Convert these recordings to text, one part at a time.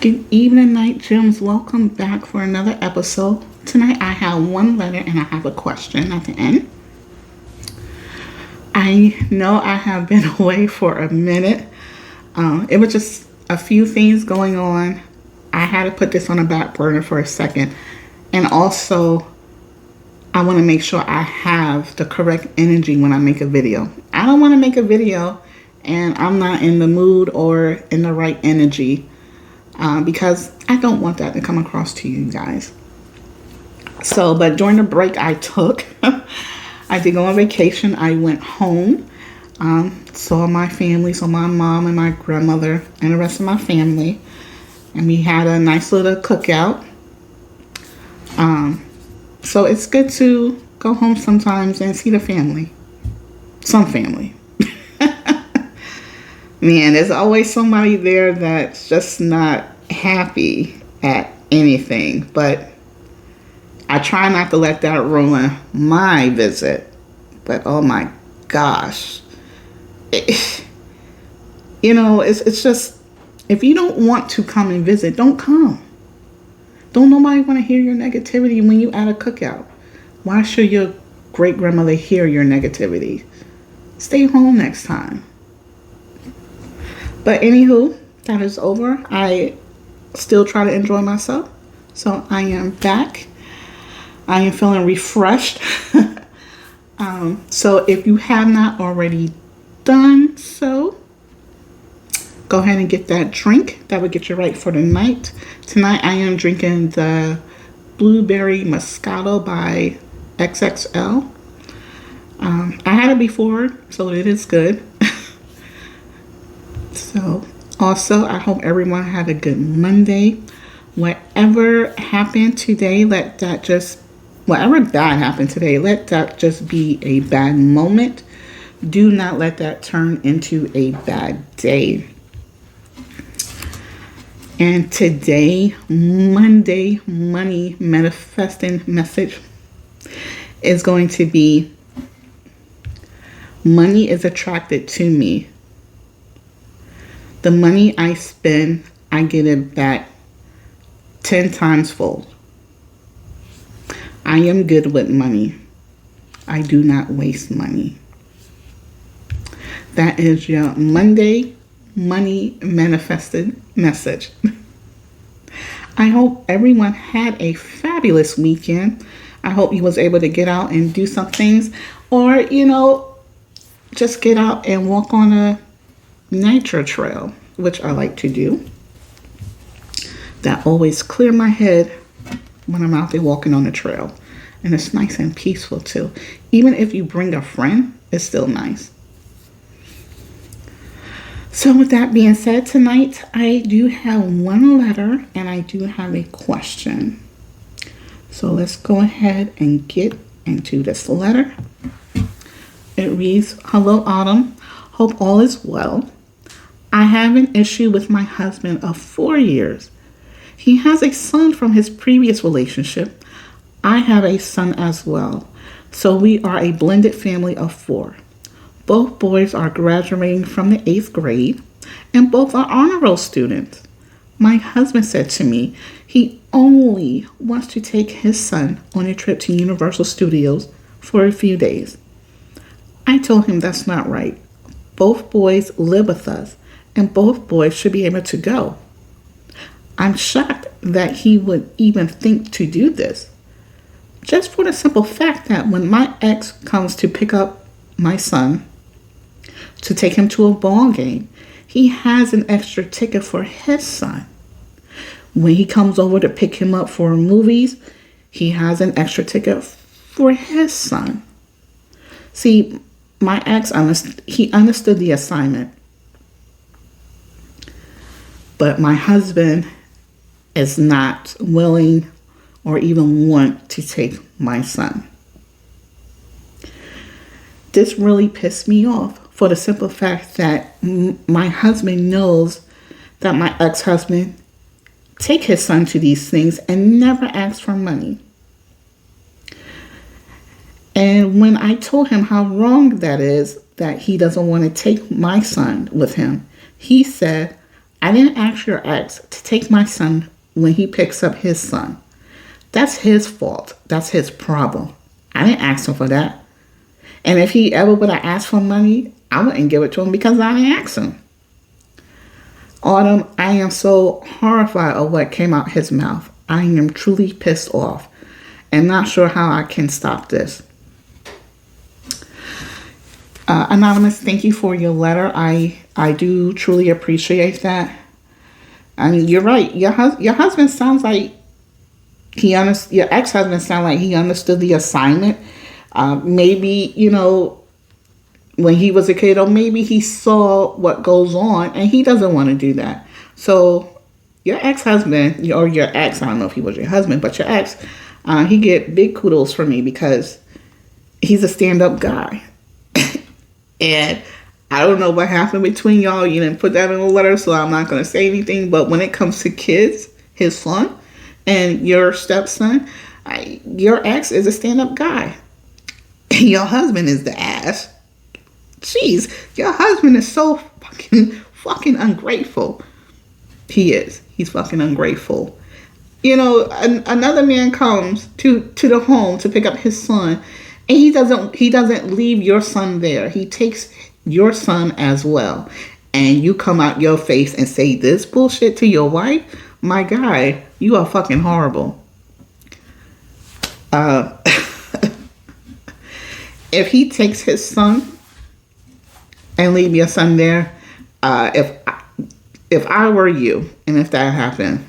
Good evening, Night Gems. Welcome back for another episode. Tonight I have one letter and I have a question at the end. I know I have been away for a minute. It was just a few things going on. I had to put this on a back burner for a second. And also, I want to make sure I have the correct energy when I make a video. I don't want to make a video and I'm not in the mood or in the right energy. Because I don't want that to come across to you guys. But during the break I took, I did go on vacation. I went home, saw my family, saw my mom and my grandmother and the rest of my family. And we had a nice little cookout. So it's good to go home sometimes and see the family. Some family. Man, there's always somebody there that's just not happy at anything. But I try not to let that ruin my visit. But oh my gosh. It's just, if you don't want to come and visit, don't come. Don't nobody want to hear your negativity when you at a cookout. Why should your great grandmother hear your negativity? Stay home next time. But anywho, that is over. I still try to enjoy myself. So I am back. I am feeling refreshed. So if you have not already done so, go ahead and get that drink. That will get you right for the night. Tonight I am drinking the Blueberry Moscato by XXL. I had it before, so it is good. So, also, I hope everyone had a good Monday. Whatever happened today, whatever bad happened today, let that just be a bad moment. Do not let that turn into a bad day. And today, Monday, money manifesting message is going to be, money is attracted to me. The money I spend, I get it back 10 times fold. I am good with money. I do not waste money. That is your Monday money manifested message. I hope everyone had a fabulous weekend. I hope you was able to get out and do some things, or, just get out and walk on a nature trail, which I like to do. That always clear my head when I'm out there walking on the trail. And it's nice and peaceful too. Even if you bring a friend, it's still nice. So with that being said, tonight I do have one letter and I do have a question. So let's go ahead and get into this letter. It reads, "Hello, Autumn. Hope all is well. I have an issue with my husband of 4 years. He has a son from his previous relationship. I have a son as well. So we are a blended family of 4. Both boys are graduating from the 8th grade, and both are honor roll students. My husband said to me he only wants to take his son on a trip to Universal Studios for a few days. I told him that's not right. Both boys live with us, and both boys should be able to go. I'm shocked that he would even think to do this. Just for the simple fact that when my ex comes to pick up my son to take him to a ball game, he has an extra ticket for his son. When he comes over to pick him up for movies, he has an extra ticket for his son. See, my ex, he understood the assignment. But my husband is not willing or even want to take my son. This really pissed me off for the simple fact that my husband knows that my ex-husband take his son to these things and never asks for money. And when I told him how wrong that is, that he doesn't want to take my son with him, he said, I didn't ask your ex to take my son when he picks up his son. That's his fault. That's his problem. I didn't ask him for that. And if he ever would have asked for money, I wouldn't give it to him because I didn't ask him. Autumn, I am so horrified of what came out his mouth. I am truly pissed off and not sure how I can stop this. Anonymous, thank you for your letter. I do truly appreciate that. I mean, you're right. Your husband sounds like your ex-husband sounds like he understood the assignment. Maybe, when he was a kid, or maybe he saw what goes on and he doesn't want to do that. So your ex-husband, or your ex, I don't know if he was your husband, but your ex, he get big kudos from me because he's a stand-up guy. And I don't know what happened between y'all. You didn't put that in a letter, so I'm not going to say anything. But when it comes to kids, his son and your stepson, your ex is a stand-up guy. Your husband is the ass. Jeez, your husband is so fucking ungrateful. He is. He's fucking ungrateful. Another man comes to the home to pick up his son, and he doesn't leave your son there. He takes your son as well. And you come out your face and say this bullshit to your wife? My guy, you are fucking horrible. If he takes his son and leave your son there, if I were you, and if that happened,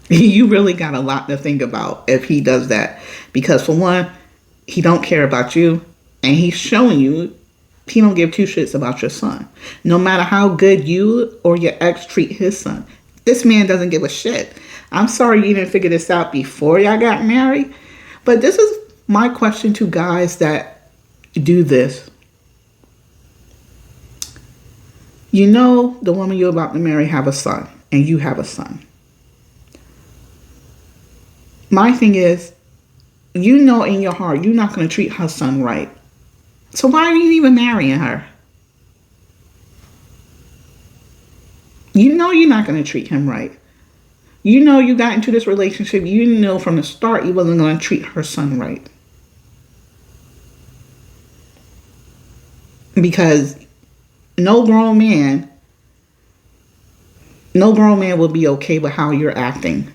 you really got a lot to think about if he does that. Because for one, he don't care about you, and he's showing you he don't give two shits about your son. No matter how good you or your ex treat his son, this man doesn't give a shit. I'm sorry you didn't figure this out before y'all got married, but this is my question to guys that do this. The woman you're about to marry have a son, and you have a son. My thing is, in your heart, you're not going to treat her son right. So why are you even marrying her? You're not going to treat him right. You got into this relationship. From the start you wasn't going to treat her son right. Because no grown man will be okay with how you're acting.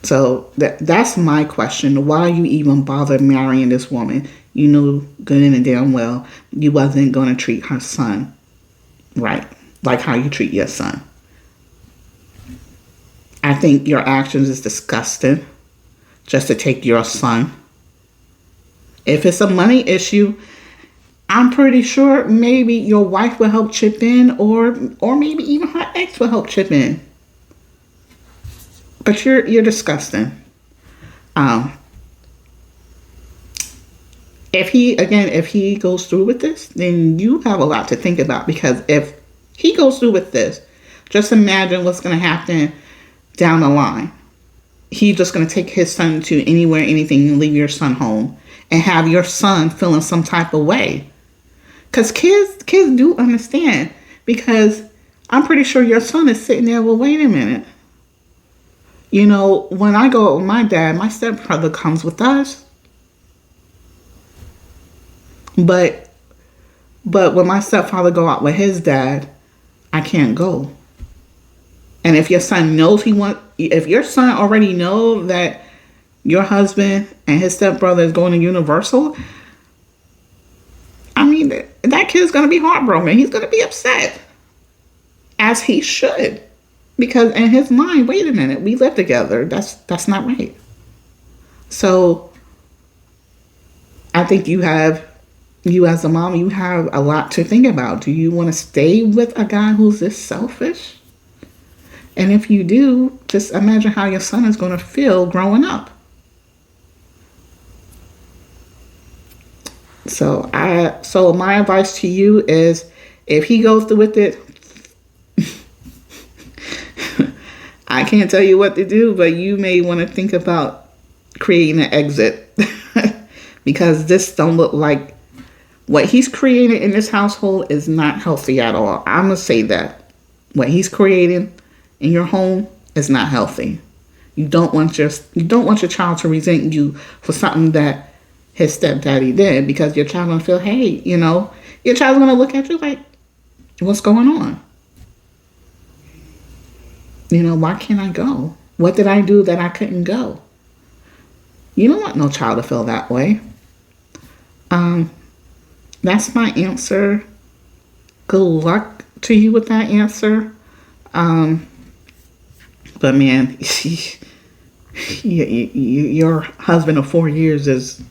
So that's my question. Why you even bother marrying this woman? You knew good and damn well you wasn't going to treat her son right, like how you treat your son. I think your actions is disgusting just to take your son. If it's a money issue, I'm pretty sure maybe your wife will help chip in, or maybe even her ex will help chip in. But you're disgusting. If he goes through with this, then you have a lot to think about. Because if he goes through with this, just imagine what's going to happen down the line. He's just going to take his son to anywhere, anything, and leave your son home, and have your son feeling some type of way. Because kids do understand. Because I'm pretty sure your son is sitting there, well, wait a minute. When I go out with my dad, my stepbrother comes with us. But when my stepfather go out with his dad, I can't go. And if your son if your son already know that your husband and his stepbrother is going to Universal, I mean, that kid's going to be heartbroken. He's going to be upset. As he should. Because in his mind, wait a minute, we live together. That's not right. So I think you as a mom, you have a lot to think about. Do you want to stay with a guy who's this selfish? And if you do, just imagine how your son is going to feel growing up. So my advice to you is, if he goes through with it, I can't tell you what to do, but you may want to think about creating an exit. Because this don't look like What he's created in this household is not healthy at all. I'm going to say that. What he's creating in your home is not healthy. You don't want your child to resent you for something that his stepdaddy did, because your child gonna feel, hey, your child's gonna look at you like, what's going on? Why can't I go? What did I do that I couldn't go? You don't want no child to feel that way. That's my answer. Good luck to you with that answer. But man, your husband of 4 years is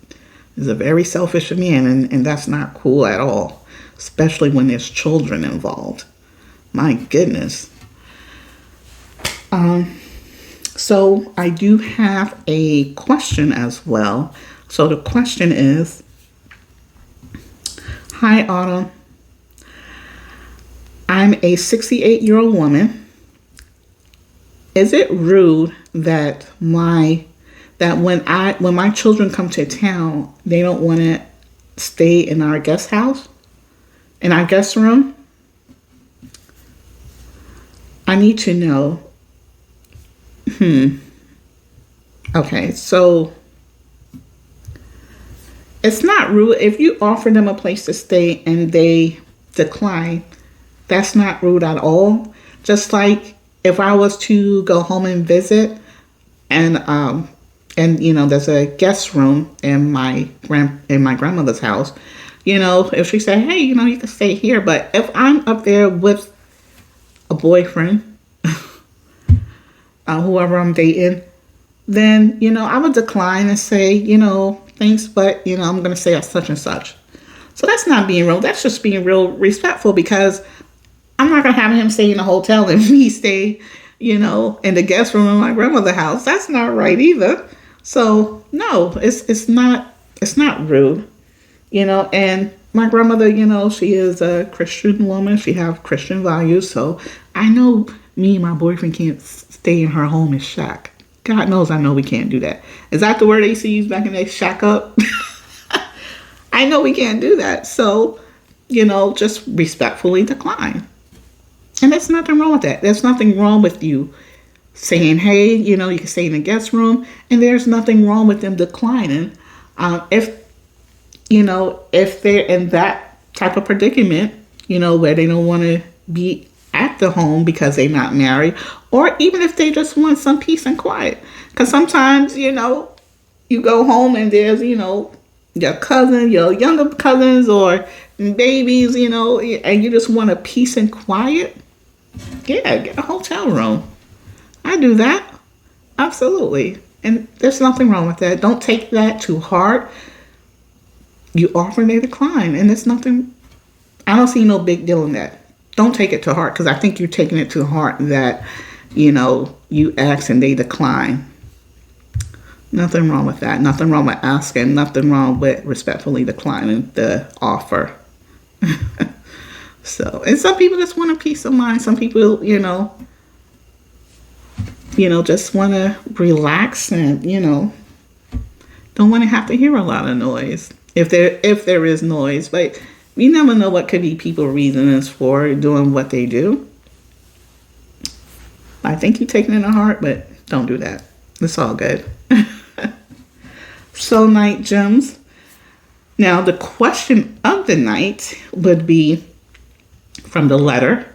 a very selfish man, and that's not cool at all, especially when there's children involved. My goodness. So I do have a question as well. So the question is, hi Autumn, I'm a 68-year-old woman. Is it rude that when my children come to town, they don't want to stay in our guest house, in our guest room? I need to know. Okay, so it's not rude if you offer them a place to stay and they decline. That's not rude at all. Just like if I was to go home and visit, and there's a guest room in my grandmother's house, if she said, hey, you can stay here, but if I'm up there with a boyfriend, whoever I'm dating, then I would decline and say, thanks, but I'm gonna stay at such and such. So that's not being real. That's just being real respectful, because I'm not gonna have him stay in a hotel and me stay, in the guest room in my grandmother's house. That's not right either. So no, it's not rude, and my grandmother, she is a Christian woman. She have Christian values. So I know me and my boyfriend can't stay in her home and shack. God knows I know we can't do that. Is that the word they used to use back in the day? Shack up? I know we can't do that. So, just respectfully decline. And there's nothing wrong with that. There's nothing wrong with you saying, hey, you can stay in the guest room. And there's nothing wrong with them declining. If they're in that type of predicament, where they don't want to be at the home because they're not married, or even if they just want some peace and quiet. Because sometimes, you go home and there's, your cousin, your younger cousins or babies, and you just want a peace and quiet. Yeah, get a hotel room. I do that. Absolutely. And there's nothing wrong with that. Don't take that to heart. You offer and they decline. And there's nothing, I don't see no big deal in that. Don't take it to heart, because I think you're taking it to heart that, you ask and they decline. Nothing wrong with that. Nothing wrong with asking. Nothing wrong with respectfully declining the offer. So, and some people just want a peace of mind. Some people, just want to relax and, don't want to have to hear a lot of noise. If there is noise, but you never know what could be people's reasons for doing what they do. I think you're taking it to heart, but don't do that. It's all good. So, night gems. Now, the question of the night would be from the letter.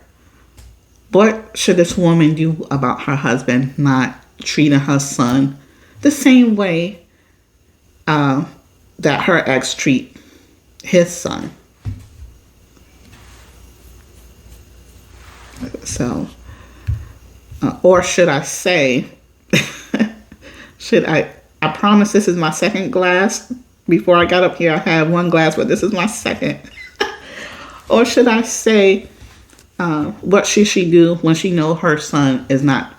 What should this woman do about her husband not treating her son the same way that her ex treat his son? So, or should I say, I promise this is my second glass. Before I got up here, I had one glass, but this is my second. Or should I say, what should she do when she know her son is not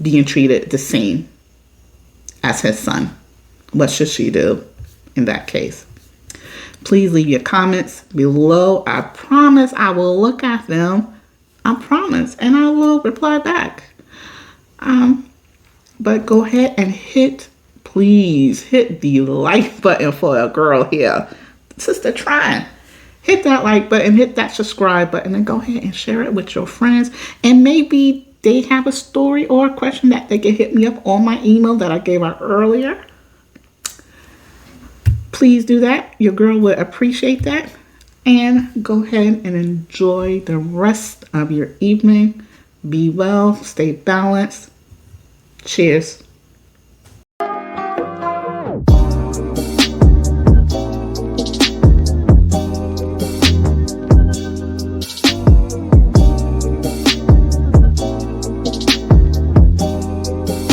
being treated the same as his son? What should she do in that case? Please leave your comments below. I promise I will look at them. I promise. And I will reply back. But go ahead and please hit the like button for a girl here. Sister trying. hit that like button, hit that subscribe button, and go ahead and share it with your friends. And maybe they have a story or a question that they can hit me up on my email that I gave out earlier. Please do that. Your girl would appreciate that. And go ahead and enjoy the rest of your evening. Be well, stay balanced. Cheers.